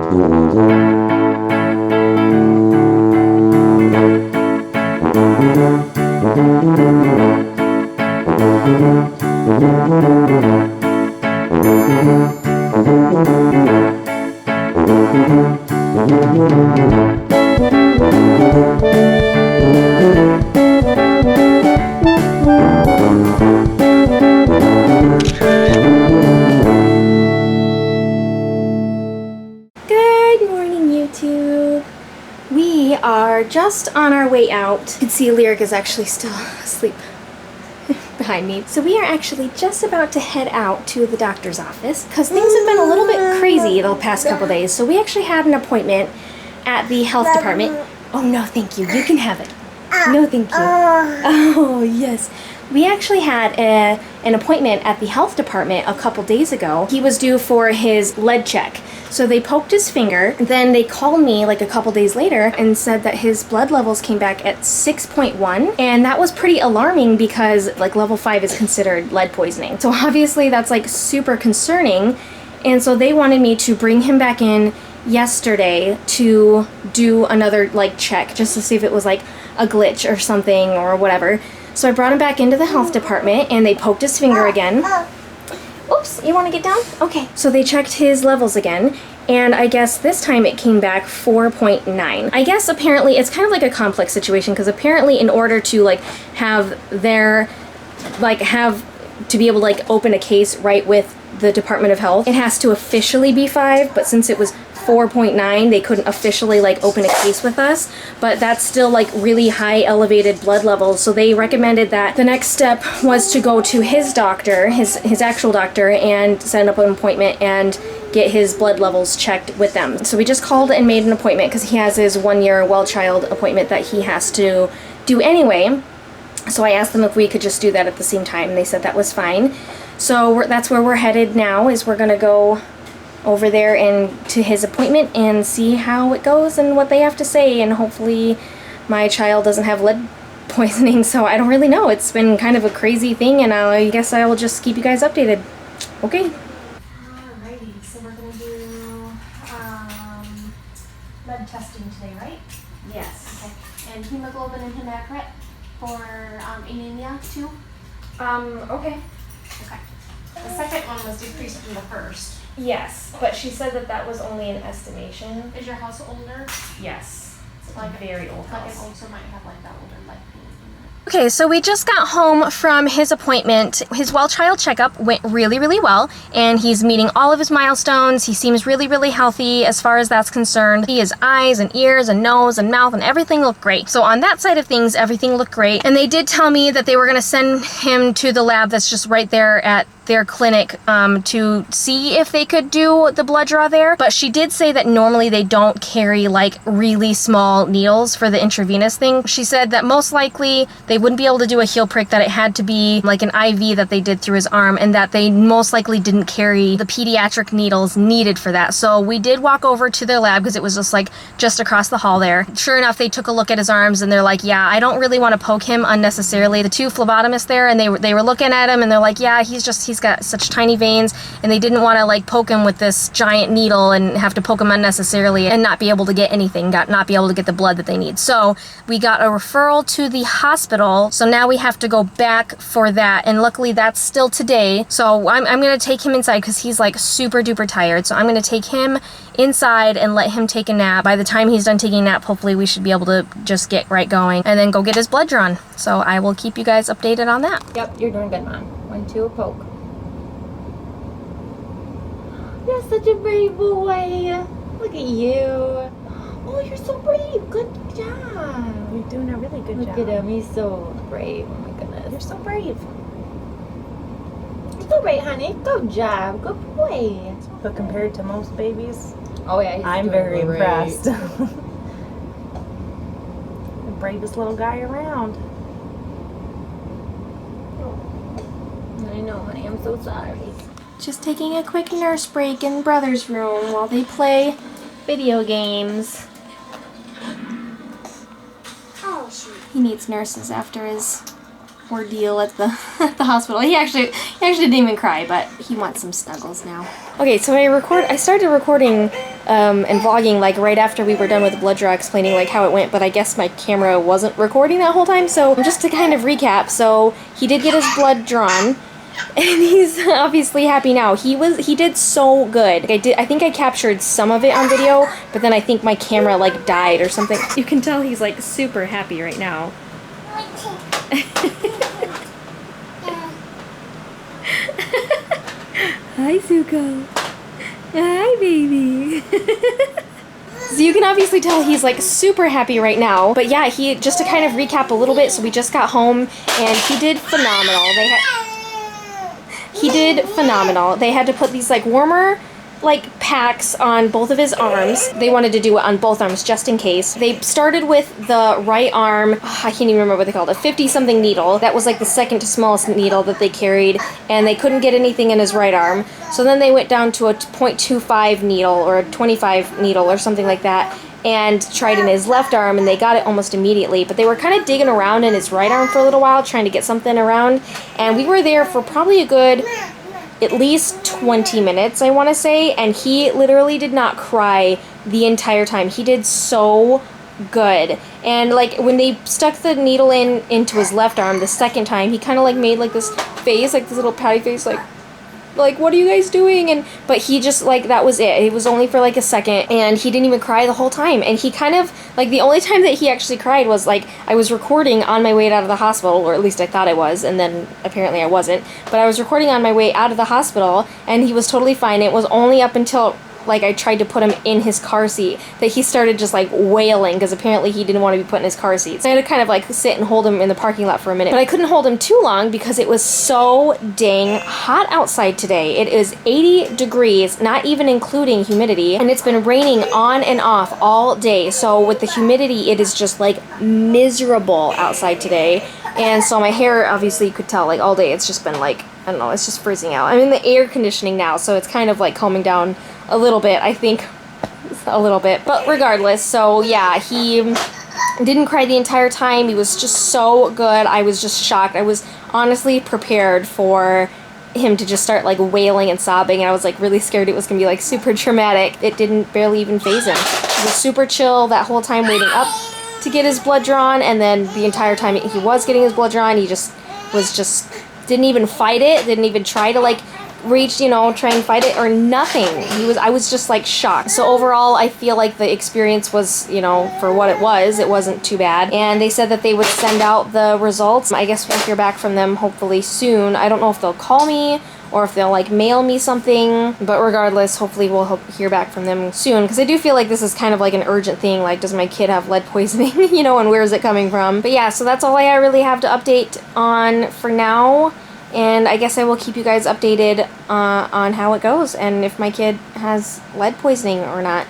Good morning, YouTube. We are just on our way out. You can see Lyric is actually still asleep behind me. So we are actually just about to head out to the doctor's office because things have been a little bit crazy the past couple days. So we actually had an appointment at the health department. Oh, no, thank you. You can have it. No, thank you. Oh, yes. We actually had an appointment at the health department a couple days ago. He was due for his lead check. So they poked his finger, then they called me like a couple days later and said that his blood levels came back at 6.1, and that was pretty alarming because like level 5 is considered lead poisoning. So obviously that's like super concerning, and so they wanted me to bring him back in yesterday to do another like check just to see if it was like a glitch or something or whatever. So I brought him back into the health department and they poked his finger again. Oops, you want to get down? Okay. So they checked his levels again, and I guess this time it came back 4.9. I guess apparently it's kind of like a complex situation because apparently in order to like have to be able to like open a case right with the Department of Health, it has to officially be 5, but since it was 4.9, they couldn't officially like open a case with us, but that's still like really high elevated blood levels. So they recommended that the next step was to go to his doctor, his actual doctor, and set up an appointment and get his blood levels checked with them. So we just called and made an appointment because he has his 1-year well child appointment that he has to do anyway. So I asked them if we could just do that at the same time, and they said that was fine. So that's where we're headed now, is we're gonna go over there and to his appointment and see how it goes and what they have to say, and hopefully my child doesn't have lead poisoning. So I don't really know. It's been kind of a crazy thing, and I guess I will just keep you guys updated. Okay. Alrighty, so we're gonna do lead testing today, right? Yes. Okay. And hemoglobin and hematocrit for anemia too? Okay. Okay. The second one was decreased from the first. Yes, but she said that that was only an estimation. Is your house older? Yes. It's like a very old like house. an old, so might have like that older light paint in it. Okay, so we just got home from his appointment. His well child checkup went really, really well, and he's meeting all of his milestones. He seems really, really healthy as far as that's concerned. His eyes and ears and nose and mouth and everything looked great. So on that side of things, everything looked great. And they did tell me that they were going to send him to the lab that's just right there at their clinic to see if they could do the blood draw there. But she did say that normally they don't carry like really small needles for the intravenous thing. She said that most likely they wouldn't be able to do a heel prick, that it had to be like an IV that they did through his arm, and that they most likely didn't carry the pediatric needles needed for that. So we did walk over to their lab because it was just across the hall there. Sure enough, they took a look at his arms and they're like, yeah, I don't really want to poke him unnecessarily. The two phlebotomists there, and they were looking at him and they're like, yeah, he's got such tiny veins, and they didn't want to like poke him with this giant needle and have to poke him unnecessarily and not be able to get anything, not be able to get the blood that they need. So we got a referral to the hospital, so now we have to go back for that, and luckily that's still today. So I'm gonna take him inside because he's like super duper tired, so I'm gonna take him inside and let him take a nap. By the time he's done taking a nap, hopefully we should be able to just get right going and then go get his blood drawn. So I will keep you guys updated on that. Yep, you're doing good, Mom. 1, 2, a poke. You're such a brave boy. Look at you. Oh, you're so brave. Good job. You're doing a really good job. Look at him. He's so brave. Oh my goodness. You're so brave. You're so brave, honey. Good job. Good boy. But compared to most babies, Oh yeah, he's I'm doing very great. impressed. The bravest little guy around. I know, honey. I'm so sorry. Just taking a quick nurse break in Brother's room while they play video games. Oh, shoot. He needs nurses after his ordeal at the hospital. He actually didn't even cry, but he wants some snuggles now. Okay, so I started recording and vlogging like right after we were done with the blood draw, explaining like how it went, but I guess my camera wasn't recording that whole time. So just to kind of recap, so he did get his blood drawn, and he's obviously happy now. He did so good. I think I captured some of it on video, but then I think my camera like died or something. You can tell he's like super happy right now. Hi, Zuko. Hi, baby. So you can obviously tell he's like super happy right now. But yeah, just to kind of recap a little bit, so we just got home and he did phenomenal. He did phenomenal. They had to put these like warmer like packs on both of his arms. They wanted to do it on both arms just in case. They started with the right arm. I can't even remember what they called it. 50-something needle. That was like the second to smallest needle that they carried, and they couldn't get anything in his right arm. So then they went down to a 0.25 needle or a 25 needle or something like that, and tried in his left arm, and they got it almost immediately. But they were kind of digging around in his right arm for a little while, trying to get something around. And we were there for probably a good at least 20 minutes, I want to say, and he literally did not cry the entire time. He did so good. And like when they stuck the needle into his left arm the second time, he kind of like made like this face, like this little pouty face, like what are you guys doing? But he just like, that was it. It was only for like a second, and he didn't even cry the whole time. And he kind of like, the only time that he actually cried was like, I was recording on my way out of the hospital, or at least I thought I was, and then apparently I wasn't. But I was recording on my way out of the hospital, and he was totally fine. It was only up until like I tried to put him in his car seat that he started just like wailing, because apparently he didn't want to be put in his car seat. So I had to kind of like sit and hold him in the parking lot for a minute. But I couldn't hold him too long because it was so dang hot outside today. It is 80 degrees, not even including humidity, and it's been raining on and off all day. So with the humidity, it is just like miserable outside today. And so my hair, obviously you could tell like all day, it's just been like, I don't know, it's just freezing out. I'm in the air conditioning now, so it's kind of like calming down a little bit, I think. A little bit. But regardless, so yeah, he didn't cry the entire time. He was just so good. I was just shocked. I was honestly prepared for him to just start like wailing and sobbing, and I was like really scared it was gonna be like super traumatic. It didn't barely even faze him. He was super chill that whole time waiting up to get his blood drawn, and then the entire time he was getting his blood drawn, he just didn't even fight it, didn't even try to like reach, try and fight it or nothing. I was just like shocked. So overall, I feel like the experience was, for what it wasn't too bad. And they said that they would send out the results. I guess we'll hear back from them hopefully soon. I don't know if they'll call me or if they'll like mail me something, but regardless, hopefully we'll hear back from them soon, because I do feel like this is kind of like an urgent thing. Like, does my kid have lead poisoning, and where is it coming from? But yeah, so that's all I really have to update on for now. And I guess I will keep you guys updated on how it goes and if my kid has lead poisoning or not.